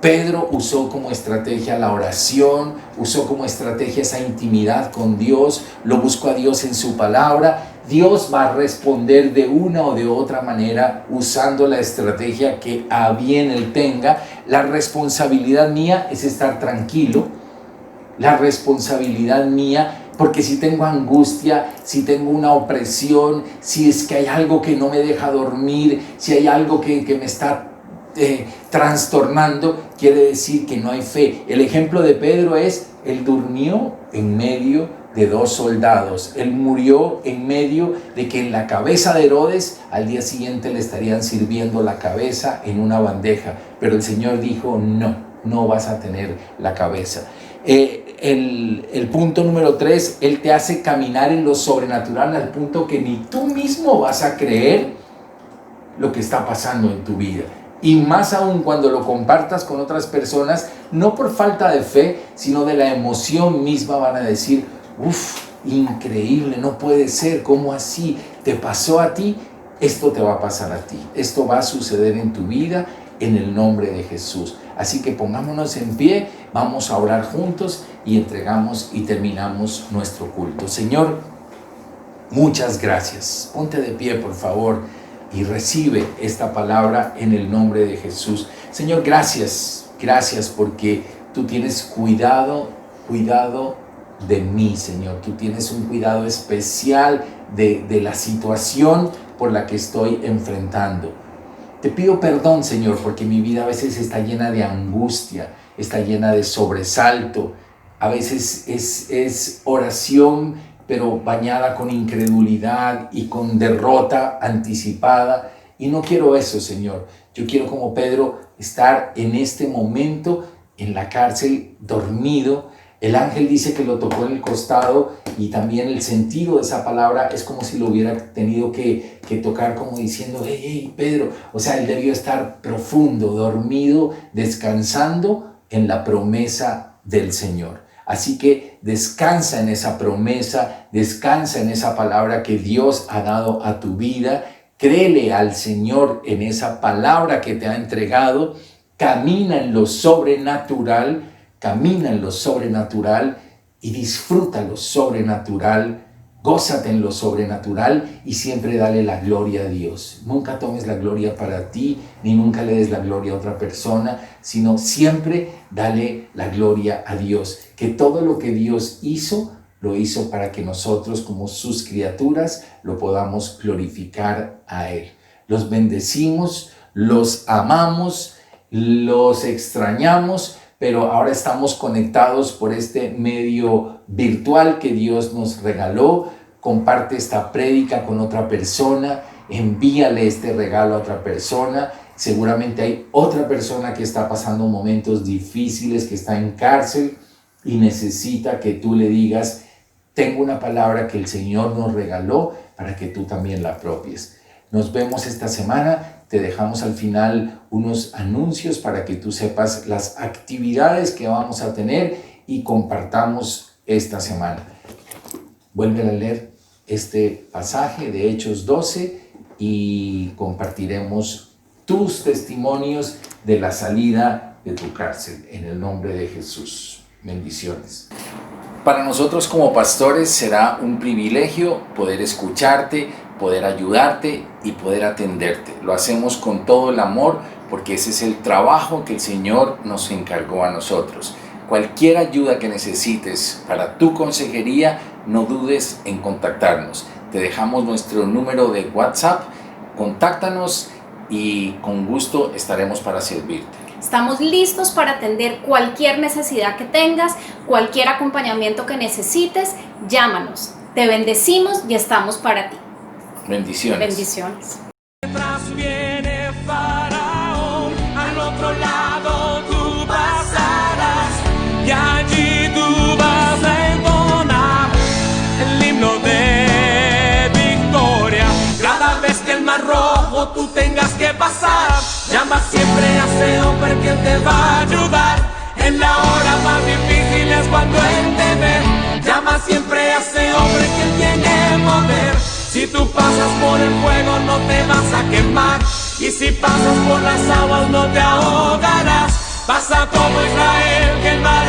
Pedro usó como estrategia la oración, usó como estrategia esa intimidad con Dios, lo buscó a Dios en su palabra. Dios va a responder de una o de otra manera usando la estrategia que a bien Él tenga. La responsabilidad mía es estar tranquilo. La responsabilidad mía, porque si tengo angustia, si tengo una opresión, si es que hay algo que no me deja dormir, si hay algo que me está trastornando, quiere decir que no hay fe. El ejemplo de Pedro es, él durmió en medio de 2 soldados. Él murió en medio de que en la cabeza de Herodes al día siguiente le estarían sirviendo la cabeza en una bandeja. Pero el Señor dijo, no vas a tener la cabeza. El punto número 3, Él te hace caminar en lo sobrenatural al punto que ni tú mismo vas a creer lo que está pasando en tu vida. Y más aún cuando lo compartas con otras personas, no por falta de fe, sino de la emoción misma, van a decir, increíble, no puede ser, ¿cómo así? ¿Te pasó a ti? Esto te va a pasar a ti. Esto va a suceder en tu vida en el nombre de Jesús. Así que pongámonos en pie, vamos a orar juntos y entregamos y terminamos nuestro culto. Señor, muchas gracias. Ponte de pie, por favor, y recibe esta palabra en el nombre de Jesús. Señor, gracias porque tú tienes cuidado de mí, Señor. Tú tienes un cuidado especial de la situación por la que estoy enfrentando. Te pido perdón, Señor, porque mi vida a veces está llena de angustia, está llena de sobresalto. A veces es oración, pero bañada con incredulidad y con derrota anticipada. Y no quiero eso, Señor. Yo quiero, como Pedro, estar en este momento en la cárcel dormido, El ángel dice que lo tocó en el costado y también el sentido de esa palabra es como si lo hubiera tenido que tocar como diciendo, hey, hey, Pedro. O sea, él debió estar profundo, dormido, descansando en la promesa del Señor. Así que descansa en esa promesa, descansa en esa palabra que Dios ha dado a tu vida. Créele al Señor en esa palabra que te ha entregado. Camina en lo sobrenatural y disfruta lo sobrenatural. Gózate en lo sobrenatural y siempre dale la gloria a Dios. Nunca tomes la gloria para ti, ni nunca le des la gloria a otra persona, sino siempre dale la gloria a Dios. Que todo lo que Dios hizo, lo hizo para que nosotros como sus criaturas lo podamos glorificar a Él. Los bendecimos, los amamos, los extrañamos, pero ahora estamos conectados por este medio virtual que Dios nos regaló. Comparte esta prédica con otra persona, envíale este regalo a otra persona. Seguramente hay otra persona que está pasando momentos difíciles, que está en cárcel y necesita que tú le digas, tengo una palabra que el Señor nos regaló para que tú también la apropies. Nos vemos esta semana. Te dejamos al final unos anuncios para que tú sepas las actividades que vamos a tener y compartamos esta semana. Vuelve a leer este pasaje de Hechos 12 y compartiremos tus testimonios de la salida de tu cárcel. En el nombre de Jesús. Bendiciones. Para nosotros como pastores será un privilegio poder escucharte, poder ayudarte y poder atenderte. Lo hacemos con todo el amor porque ese es el trabajo que el Señor nos encargó a nosotros. Cualquier ayuda que necesites para tu consejería, no dudes en contactarnos. Te dejamos nuestro número de WhatsApp, contáctanos y con gusto estaremos para servirte. Estamos listos para atender cualquier necesidad que tengas, cualquier acompañamiento que necesites, llámanos. Te bendecimos y estamos para ti. Bendiciones. Bendiciones. Detrás viene Faraón, al otro lado tú pasarás y allí tú vas a entonar el himno de victoria. Cada vez que el mar rojo tú tengas que pasar, llama siempre a ese hombre que te va a ayudar. En la hora más difícil es cuando Él te ve. Llama siempre a ese hombre que tiene poder. Si tú pasas por el fuego no te vas a quemar, y si pasas por las aguas no te ahogarás. Pasa como Israel que el mar